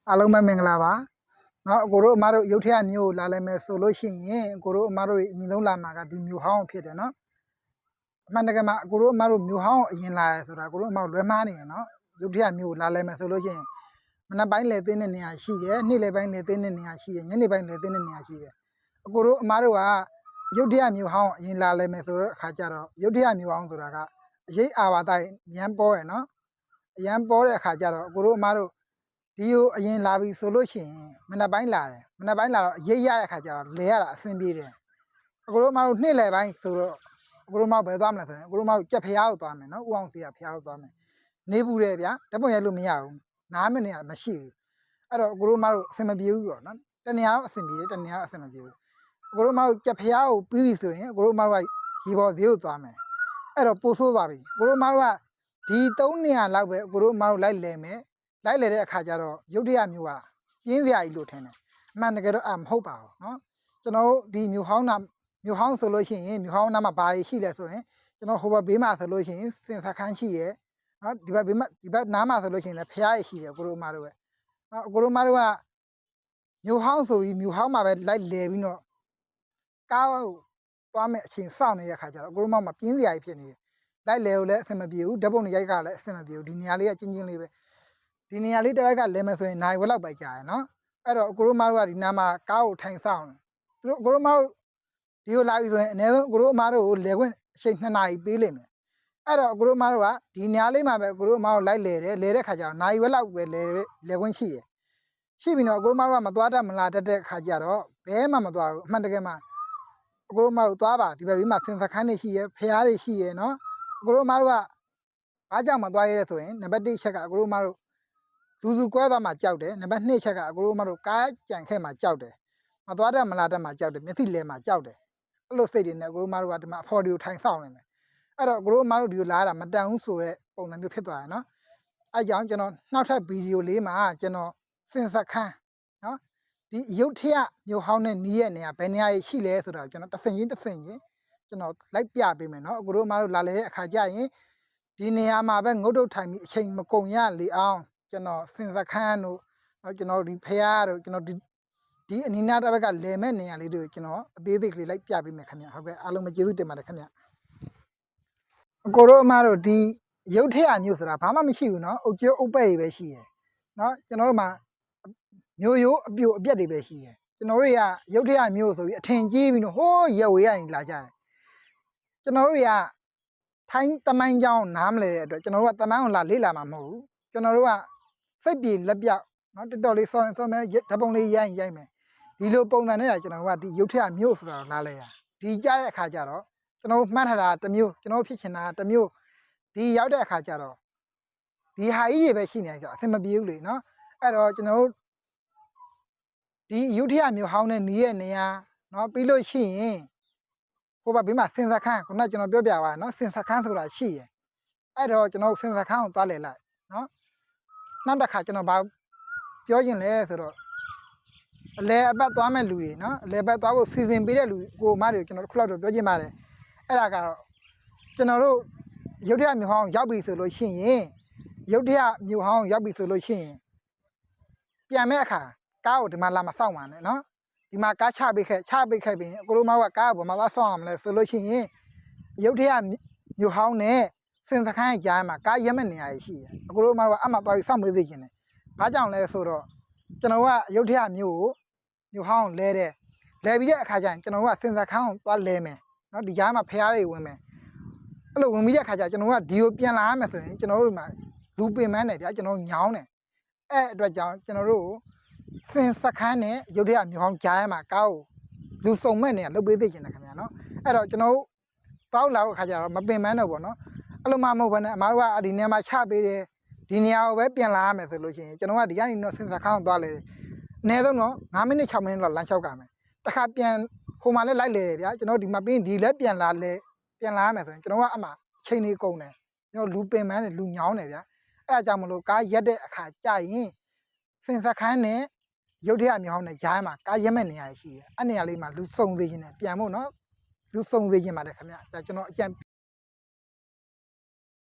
အားလုံးပဲမင်္ဂလာပါเนาะကိုတို့အမတို့ရုပ်ထက်မျိုးလာလဲမယ်ဆိုလို့ရှိရင်ကိုတို့အမတို့အရင်ဆုံးလာမှာကဒီမျိုးဟောင်းဖြစ်တယ်เนาะအမှန်တကယ်မှာကိုတို့အမတို့မျိုးဟောင်းအရင်လာရဆိုတာကိုတို့အမတို့လွဲမှားနေတယ်เนาะရုပ်ထက်မျိုးလာလဲမယ်ဆိုလို့ရှိရင်မနက်ပိုင်းလေသိတဲ့နေရာရှိတယ်နေ့လေပိုင်းလေသိတဲ့နေရာရှိတယ်ညနေပိုင်းလေသိတဲ့နေရာရှိတယ်ကိုတို့အမတို့ကရုပ်ထက်မျိုးဟောင်းအရင်လာလဲမယ်ဆိုတော့အခါကျတော့ရုပ်ထက်မျိုးဟောင်းဆိုတာကအရေးအာဝါတိုင်းရမ်းပေါ်ရယ်เนาะအရမ်းပေါ်တဲ့အခါကျတော့ကိုတို့အမတို့ဒီကိုအရင်လာပြီဆိုလို့ရှိရင်မနက်ပိုင်းလာတယ်မနက်ပိုင်းလာတော့အရေးရတဲ့အခါကျတော့လဲရတာအဆင်ပြေတယ်အကိုတို့မတို့နေ့လယ်ပိုင်းဆိုတော့အကိုတို့မဘယ်သွားမလဲဆိုရင်အကိုတို့မကြက်ဖျားကိုသွားမယ်နော်ဥအောင်စီကဖျားကိုသွားမယ်နေဘူးတယ်ဗျာဓာတ်ပုံရိုက်လို့မရဘူးနားမနေရမရှိဘူးအဲ့တော့အကိုတို့မတို့အဆင်မပြေဘူးပေါ့နော်တနေရာတော့အဆင်ပြေတယ်တနေရာတော့အဆင်မပြေဘူးအကိုတို့မတို့ကြက်ဖျားကိုပြီးပြီဆိုရင်အကိုတို့မတို့ကရေပေါ်ဈေးကိုသွားမယ်အဲ့တော့ပို့ဆိုးသွားပြီအကိုတို့မတို့ကဒီ3နေရာလောက်ပဲအကိုတို့မတို့လိုက်လဲမယ်လိုက်လေတဲ့အခါကျတော့ရုပ်တရက်မျိုးကပြင်းစရာကြီးလို့ထင်တယ်အမှန်တကယ်တော့မဟုတ်ပါဘူးเนาะကျွန်တော်တို့ဒီမျိုးဟောင်းဆိုလို့ရှိရင်မျိုးဟောင်းနာမှာဘာရှိလဲဆိုရင်ကျွန်တော်ဟိုဘက်ဘေးမှာဆိုလို့ရှိရင်စင်စခန်းရှိရယ်เนาะဒီဘက်ဘေးမှာဒီဘက်နားမှာဆိုလို့ရှိရင်လည်းဖျားရရှိတယ်ကိုရိုမာတို့ပဲเนาะကိုရိုမာတို့ကမျိုးဟောင်းဆိုပြီးမျိုးဟောင်းမှာပဲလိုက်လဲပြီးတော့ကားကိုသွားမဲ့အချိန်စောင့်နေတဲ့အခါကျတော့ကိုရိုမာမှာပြင်းစရာကြီးဖြစ်နေတယ်လိုက်လဲလို့လည်းအဆင်မပြေဘူးဓာတ်ပုံတွေရိုက်ကလည်းအဆင်မပြေဘူးဒီနေရာလေးကချင်းချင်းလေးပဲဒီနေရာလေးတစ်ခါကလဲမယ်ဆိုရင်နိုင်ဝက်လောက်ပဲကြာရယ်နော်အဲ့တော့ကိုရိုမာတို့ကဒီနာမှာကားကိုထိုင်ဆောင်တယ်သူတို့ကိုရိုမာတို့ဒီကိုလာပြီဆိုရင်အနည်းဆုံးကိုရိုမာတို့ကိုလဲခွင့်အချိန်2နာရီပေးလိမ့်မယ်အဲ့တော့ကိုရိုမာတို့ကဒီနေရာလေးမှာပဲကိုရိုမာတို့လိုက်လဲတယ်လဲတဲ့ခါကျတော့နိုင်ဝက်လောက်ပဲလဲခွင့်ရှိရယ်ရှိပြီနော်ကိုရိုမာတို့ကမသွားတတ်မလားတတ်တဲ့ခါကျတော့ဘဲမှမသွားဘူးအမှန်တကယ်မှာကိုရိုမာတို့သွားပါဒီဘက်ပြီးမှဆင်စခန်းတွေရှိရယ်ဖျားတွေရှိရယ်နော်ကိုရိုမာတို့ကဘာကြောင့်မသွားရလဲဆိုရင်နံပါတ်1ချက်ကကိုရိုမာတို့လူစုကွဲသွားမှကြောက်တယ်နံပါတ်2ချက်ကအကိုတို့မတို့ကားကြံခဲ့မှကြောက်တယ်မသွားတတ်မလားတတ်မှကြောက်တယ်မျက်စိလဲမှကြောက်တယ်အဲ့လိုစိတ်တွေနဲ့ကိုတို့မတို့ကဒီမှာအဖော်ဒီကိုထိုင်ဆောင်နေတယ်အဲ့တော့ကိုတို့မတို့ဒီကိုလာတာမတန်ဘူးဆိုတဲ့ပုံစံမျိုးဖြစ်သွားတယ်နော်အဲ့ကြောင့်ကျွန်တော်နောက်ထပ်ဗီဒီယိုလေးမှာကျွန်တော်စင်စခန်းနော်ဒီရုပ်ထရက်မျိုးဟောင်းနဲ့နီးရဲ့နေရာဘယ်နေရာရှိလဲဆိုတော့ကျွန်တော်တစ်ဆင့်ချင်းကျွန်တော်လိုက်ပြပေးမယ်နော်ကိုတို့မတို့လာလေတဲ့အခါကျရင်ဒီနေရာမှာပဲငုတ်တုတ်ထိုင်ပြီးအချိန်မကုန်ရလေအောင်ကျွန်တော်စင်စခန်းတို့ကျွန်တော်ဒီဖျားတို့ကျွန်တော်ဒီအနီးနားတစ်ဘက်ကလဲမဲ့နေရာလေးတို့ကျွန်တော်အသေးသေးကလေးလိုက်ပြပေးမယ်ခင်ဗျဟုတ်ကဲ့အားလုံးပဲကျေးဇူးတင်ပါတယ်ခင်ဗျအကိုတို့အမတို့ဒီရုပ်ထရက်မျိုးဆိုတာဘာမှမရှိဘူးเนาะအုတ်ကျုပ်အုတ်ပဲ့ပဲရှိရယ်เนาะကျွန်တော်တို့မှာမျိုးရိုးအပြိုအပြက်တွေပဲရှိရယ်ကျွန်တော်တို့ကရုပ်ထရက်မျိုးဆိုပြီးအထင်ကြီးပြီးတော့ဟိုးရက်ဝေးရနေလာကြတယ်ကျွန်တော်တို့ကထိုင်းတမိုင်းကြောင်းနားမလဲတဲ့အတွက်ကျွန်တော်တို့ကတမိုင်းကိုလာလေ့လာမှာမဟုတ်ဘူးကျွန်တော်တို့ကစိတ်ပြေလက်ပြောက်နော်တော်တော်လေးစောင်းမယ်ဓာတ်ပုံလေးရိုက်မယ်ဒီလိုပုံစံနဲ့ကျွန်တော်တို့ကဒီရုပ်ထရက်မျိုးဆိုတာလာလဲရဒီကြားတဲ့အခါကျတော့ကျွန်တော်တို့မှတ်ထားတာတစ်မျိုးကျွန်တော်ဖြစ်ချင်တာတစ်မျိုးဒီရောက်တဲ့အခါကျတော့ဒီဟာကြီးတွေပဲရှိနေကြအဆင်မပြေဘူးလေနော်အဲ့တော့ကျွန်တော်တို့ဒီရုပ်ထရက်မျိုးဟောင်းတဲ့နီးရဲ့နေရာနော်ပြီးလို့ရှိရင်ဟိုဘက်ဘေးမှာစင်စခန်းခုနကကျွန်တော်ပြောပြပါနော်စင်စခန်းဆိုတာရှိရယ်အဲ့တော့ကျွန်တော်စင်စခန်းကိုသွားလဲလိုက်နော်နောက်တစ်ခါကျွန်တော်ပြောချင်လဲဆိုတော့အလဲအပတ်သွားမဲ့လူတွေနော်အလဲပတ်သွားဖို့စီစဉ်ပေးတဲ့လူကိုမတွေကိုကျွန်တော်ခုလောက်တော့ပြောချင်ပါတယ်အဲ့ဒါကတော့ကျွန်တော်တို့ရုပ်ထရက်မျိုးဟောင်းရောက်ပြီဆိုလို့ရှိရင်ရုပ်ထရက်မျိုးဟောင်းရောက်ပြီဆိုလို့ရှိရင်ပြန်မဲ့အခါကားကိုဒီမှာလာမစောင့်ပါနဲ့နော်ဒီမှာကားချပေးခဲ့ပြီးအကိုတို့မကကားကိုဘာမှသွားစောင့်အောင်မလဲဆိုလို့ရှိရင်ရုပ်ထရက်မျိုးဟောင်းနဲ့စင်စခန်းကြားမှာကားရက်မဲ့နေရာရှိတယ်အကိုတို့မကအမှသွားပြီးစောင့်ပေးသိချင်တယ်ဘာကြောင့်လဲဆိုတော့ကျွန်တော်ကရုပ်ထရက်မျိုးကိုမျိုးဟောင်းလဲပြီးတဲ့အခါကျရင်ကျွန်တော်ကစင်စခန်းကိုသွားလဲမယ်နော်ဒီကြားမှာဖျားတွေဝင်မယ်အဲ့လိုဝင်ပြီးတဲ့အခါကျကျွန်တော်ကဒီကိုပြန်လာရမယ်ဆိုရင်ကျွန်တော်တို့မှာလူပင်မန်းတယ်ဗျာကျွန်တော်ညောင်းတယ်အဲ့အတွက်ကြောင့်ကျွန်တော်တို့စင်စခန်းနဲ့ရုပ်ထရက်မျိုးဟောင်းကြားမှာကားကိုလူစုံမဲ့နေရလုပ်ပေးသိချင်တယ်ခင်ဗျာနော်အဲ့တော့ကျွန်တော်တို့တောက်လာတဲ့အခါကျတော့မပင်မန်းတော့ဘောနော်အဲ့လိုမှမဟုတ်ဘဲနဲ့အမားတို့ကဒီနေရာမှာချပေးတယ်ဒီနေရာကိုပဲပြန်လာရမယ်ဆိုလို့ရှိရင်ကျွန်တော်ကဒီကနေတော့စင်စခန်းကိုသွားလေတယ်အနည်းဆုံးတော့9မိနစ်6မိနစ်လောက်လမ်းလျှောက်ကမယ်တစ်ခါပြန်ဟိုမှာလည်းလိုက်လေတယ်ဗျာကျွန်တော်ဒီမှာပြီးဒီလည်းပြန်လာရမယ်ဆိုရင်ကျွန်တော်ကအမှချိန်လေးကုန်တယ်ကျွန်တော်လူပင်မန်းတယ်လူညောင်းတယ်ဗျာအဲ့အကြောင်းမလို့ကားရက်တဲ့အခါကြာရင်စင်စခန်းနဲ့ရုပ်ထရက်မျိုးဟောင်းနဲ့ကြားမှာကားရက်မဲ့နေရာရှိတယ်အဲ့နေရာလေးမှာလူစုံစေခြင်းနဲ့ပြန်ဖို့နော်လူစုံစေခြင်းပါတယ်ခင်ဗျာဒါကျွန်တော်အကြံ